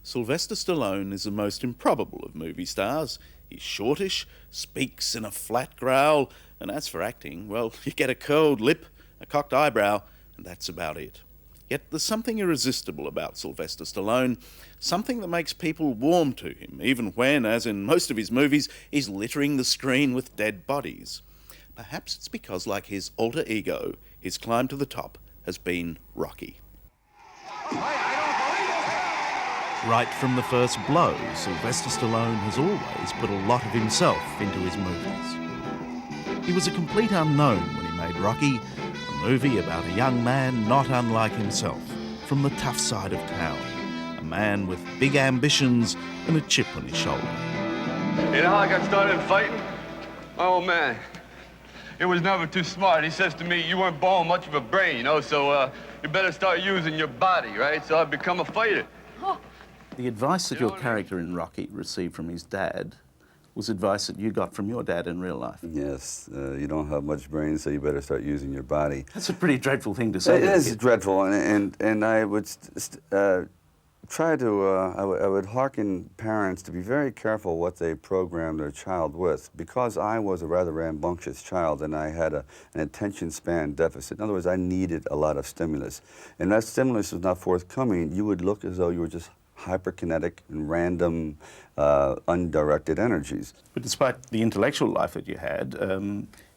Sylvester Stallone is the most improbable of movie stars. He's shortish, speaks in a flat growl, and as for acting, well, you get a curled lip, a cocked eyebrow, and that's about it. Yet there's something irresistible about Sylvester Stallone, something that makes people warm to him, even when, as in most of his movies, he's littering the screen with dead bodies. Perhaps it's because, like his alter ego, his climb to the top has been Rocky. Right from the first blow, Sylvester Stallone has always put a lot of himself into his movies. He was a complete unknown when he made Rocky, a movie about a young man not unlike himself, from the tough side of town, a man with big ambitions and a chip on his shoulder. You know how I got started fighting? My old man, he was never too smart. He says to me, you weren't born much of a brain, you know, so you better start using your body, right? So I've become a fighter. The advice that your character in Rocky received from his dad was advice that you got from your dad in real life. Yes, you don't have much brain, so you better start using your body. That's a pretty dreadful thing to say. It is dreadful, and I would try to, I would hearken parents to be very careful what they program their child with. Because I was a rather rambunctious child and I had an attention span deficit. In other words, I needed a lot of stimulus. And that stimulus was not forthcoming. You would look as though you were just hyperkinetic and random, undirected energies. But despite the intellectual life that you had,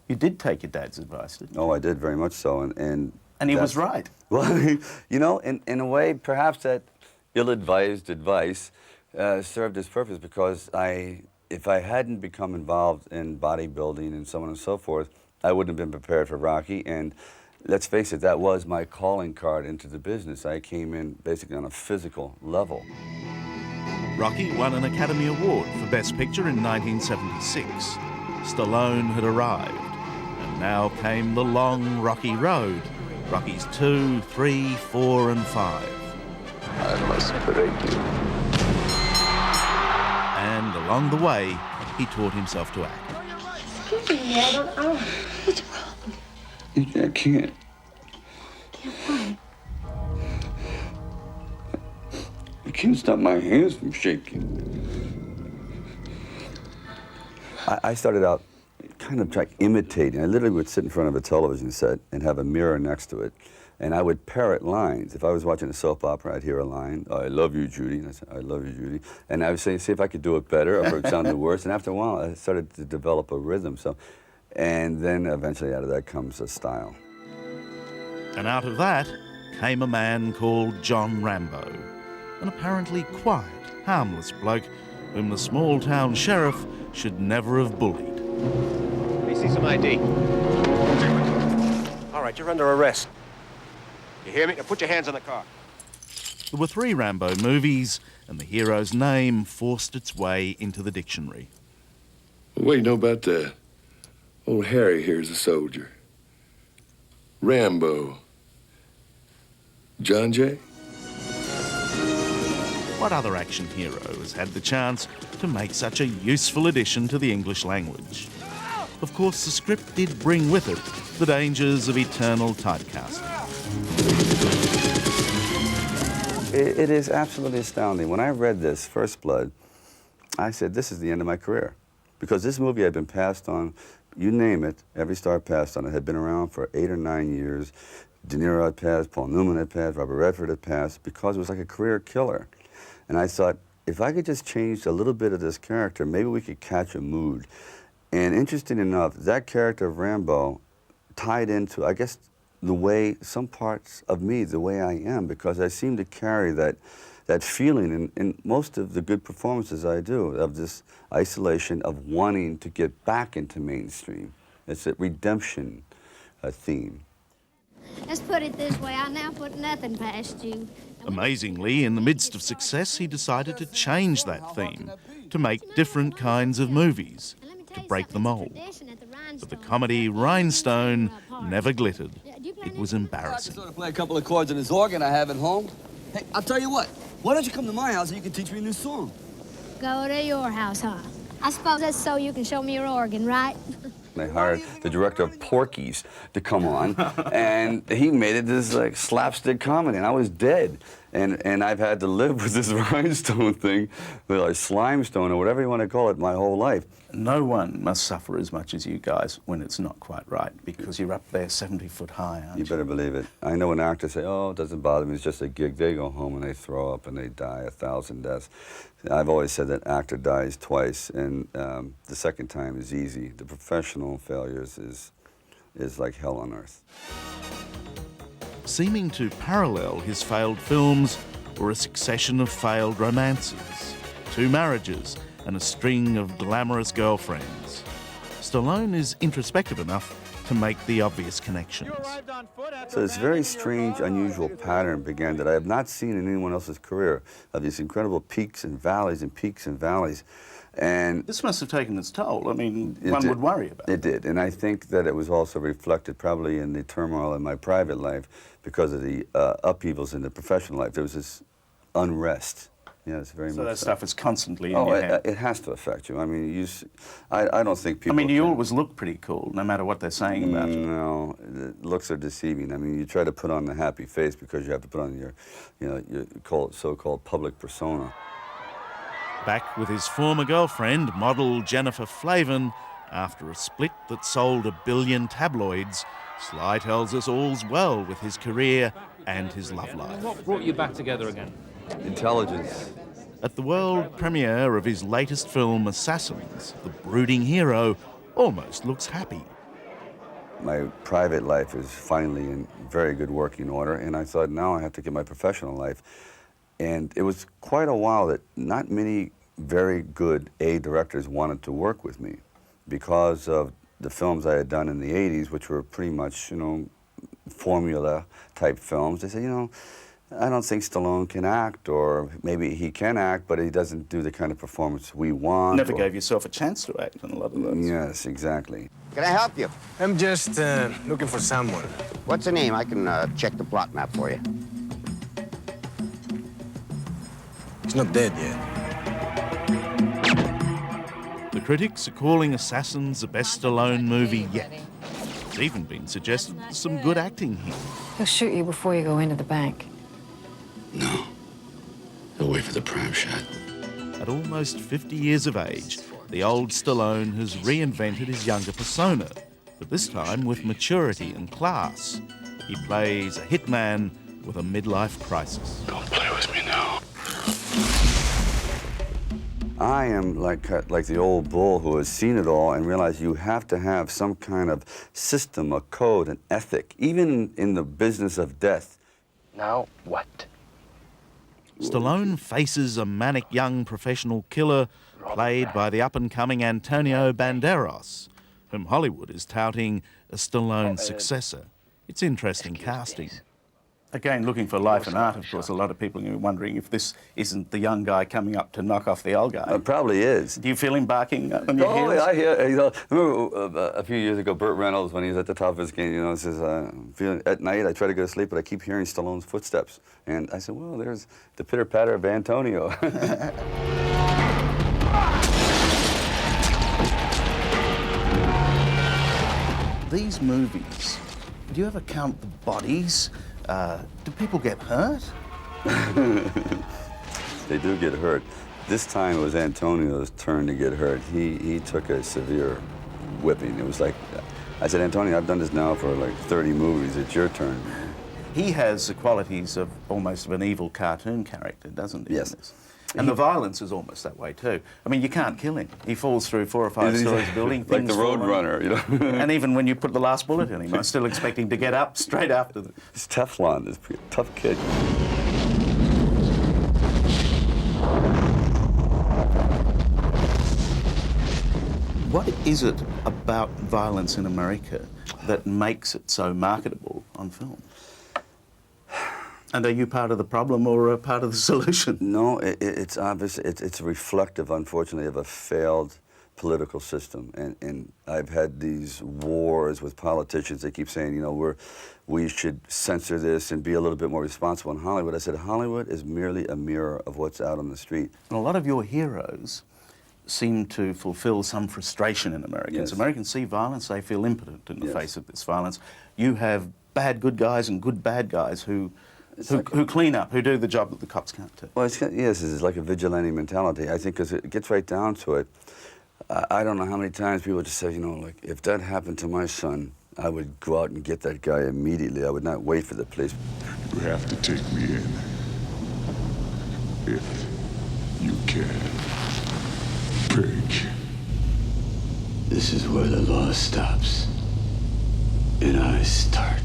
you did take your dad's advice, didn't you? Oh, I did, very much so. And he was right. Well, you know, in a way, perhaps that ill-advised advice served its purpose, because if I hadn't become involved in bodybuilding and so on and so forth, I wouldn't have been prepared for Rocky. And let's face it, that was my calling card into the business. I came in basically on a physical level. Rocky won an Academy Award for Best Picture in 1976. Stallone had arrived, and now came the long Rocky road. Rockies 2, 3, 4, and 5. I must break you. And along the way, he taught himself to act. Excuse me, I don't know. What's wrong? I can't. Can't what? I can't stop my hands from shaking. I started out kind of like imitating. I literally would sit in front of a television set and have a mirror next to it, and I would parrot lines. If I was watching a soap opera, I'd hear a line, "I love you, Judy," and I'd say, "I love you, Judy," and I would say, see if I could do it better, or if it sounded worse, and after a while, I started to develop a rhythm. And then eventually out of that comes a style. And out of that came a man called John Rambo, an apparently quiet, harmless bloke whom the small-town sheriff should never have bullied. Let me see some ID. All right, you're under arrest. You hear me? Now put your hands on the car. There were 3 Rambo movies, and the hero's name forced its way into the dictionary. What do you know about that? Old Harry here's a soldier. Rambo. John Jay? What other action hero has had the chance to make such a useful addition to the English language? Of course, the script did bring with it the dangers of eternal typecasting. It is absolutely astounding. When I read this, First Blood, I said, this is the end of my career. Because this movie had been passed on, you name it, every star passed on it, had been around for 8 or 9 years. De Niro had passed, Paul Newman had passed, Robert Redford had passed, because it was like a career killer. And I thought, if I could just change a little bit of this character, maybe we could catch a mood. And interesting enough, that character of Rambo tied into, I guess, the way, some parts of me, the way I am, because I seem to carry that feeling in most of the good performances I do, of this isolation of wanting to get back into mainstream. It's a redemption theme. Let's put it this way, I now put nothing past you. Amazingly, in the midst of success, he decided to change that theme, to make different kinds of movies, to break the mold. But the comedy Rhinestone never glittered. It was embarrassing. I sort of play a couple of chords on this organ I have at home. Hey, I'll tell you what. Why don't you come to my house and you can teach me a new song? Go to your house, huh? I suppose that's so you can show me your organ, right? They hired the director of Porky's to come on, and he made it this like slapstick comedy, and I was dead. And I've had to live with this rhinestone thing, or slimestone, or whatever you want to call it, my whole life. No one must suffer as much as you guys when it's not quite right, because you're up there 70 foot high, aren't you? You better believe it. I know when actors say, oh, it doesn't bother me, it's just a gig. They go home and they throw up and they die 1,000 deaths. I've always said that actor dies twice, and the second time is easy. The professional failures is like hell on earth. Seeming to parallel his failed films were a succession of failed romances, 2 marriages, and a string of glamorous girlfriends. Stallone is introspective enough to make the obvious connections. So this very strange, unusual pattern began that I have not seen in anyone else's career, of these incredible peaks and valleys and peaks and valleys. And this must have taken its toll. I mean, one would worry about it. It did, and I think that it was also reflected probably in the turmoil in my private life because of the upheavals in the professional life. There was this unrest. Yeah, it's very much. So that stuff is constantly in Oh, your head. it has to affect you. I mean, I don't think people. I mean, you always look pretty cool, no matter what they're saying about you. No, the looks are deceiving. I mean, you try to put on the happy face because you have to put on your, your so-called public persona. Back with his former girlfriend, model Jennifer Flavin, after a split that sold 1 billion tabloids, Sly tells us all's well with his career and his love life. What brought you back together again? Intelligence. At the world premiere of his latest film, Assassins, the brooding hero almost looks happy. My private life is finally in very good working order, and I thought now I have to get my professional life. And it was quite a while that not many very good directors wanted to work with me because of the films I had done in the 80s, which were pretty much, formula type films. They said, I don't think Stallone can act, or maybe he can act, but he doesn't do the kind of performance we want. Never gave yourself a chance to act in a lot of those. Yes, exactly. Can I help you? I'm just looking for someone. What's the name? I can check the plot map for you. He's not dead yet. The critics are calling Assassins the best Stallone movie yet. It's even been suggested there's some good acting here. He'll shoot you before you go into the bank. No. He'll wait for the prime shot. At almost 50 years of age, the old Stallone has reinvented his younger persona, but this time with maturity and class. He plays a hitman with a midlife crisis. Don't play with me now. I am like the old bull who has seen it all and realized you have to have some kind of system, a code, an ethic, even in the business of death. Now what? Stallone faces a manic young professional killer played by the up-and-coming Antonio Banderas, whom Hollywood is touting as Stallone's successor. It's interesting casting. Again, looking for life and art, of course, a lot of people are wondering if this isn't the young guy coming up to knock off the old guy. It probably is. Do you feel him barking on your heels? I hear. I remember a few years ago, Burt Reynolds, when he was at the top of his game, says, at night I try to go to sleep, but I keep hearing Stallone's footsteps. And I said, well, there's the pitter-patter of Antonio. These movies, do you ever count the bodies? Do people get hurt? They do get hurt. This time it was Antonio's turn to get hurt. He took a severe whipping. It was like, I said, Antonio, I've done this now for like 30 movies. It's your turn. He has the qualities of almost of an evil cartoon character, doesn't he? Yes. And the violence is almost that way too. I mean, you can't kill him. He falls through 4 or 5 stories of building. Like the Road Runner, And even when you put the last bullet in him, I still expect him to get up straight after the... It's Teflon, this tough kid. What is it about violence in America that makes it so marketable on film? And are you part of the problem or a part of the solution? No, it's obvious. It's reflective, unfortunately, of a failed political system. And I've had these wars with politicians. They keep saying, we should censor this and be a little bit more responsible in Hollywood. I said, Hollywood is merely a mirror of what's out on the street. And a lot of your heroes seem to fulfill some frustration in Americans. Yes. Americans see violence, they feel impotent in the face of this violence. You have bad good guys and good bad guys who who clean up, who do the job that the cops can't do. Well, yes, it's like a vigilante mentality. I think because it gets right down to it. I don't know how many times people just say, you know, like, if that happened to my son, I would go out and get that guy immediately. I would not wait for the police. You have to take me in. If you can. Pig. This is where the law stops. And I start.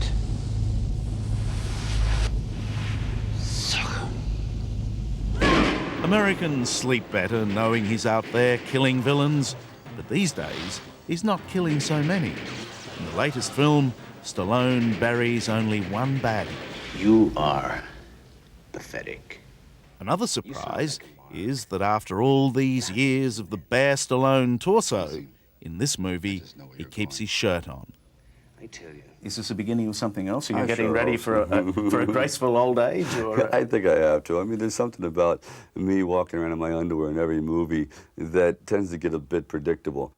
Americans sleep better knowing he's out there killing villains, but these days he's not killing so many. In the latest film, Stallone buries only one baddie. You are pathetic. Another surprise is that after all these years of the bare Stallone torso, in this movie he keeps his shirt on. I tell you. Is this the beginning of something else? Are you I getting sure ready hope for a graceful old age? Or I think I have to. I mean, there's something about me walking around in my underwear in every movie that tends to get a bit predictable.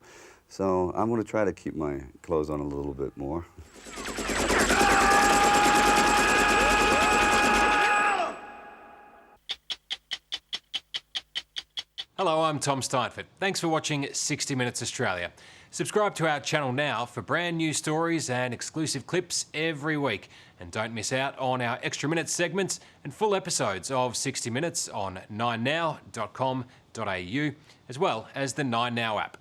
So I'm going to try to keep my clothes on a little bit more. Hello, I'm Tom Steinfort. Thanks for watching 60 Minutes Australia. Subscribe to our channel now for brand new stories and exclusive clips every week. And don't miss out on our extra minutes segments and full episodes of 60 Minutes on 9now.com.au, as well as the 9Now app.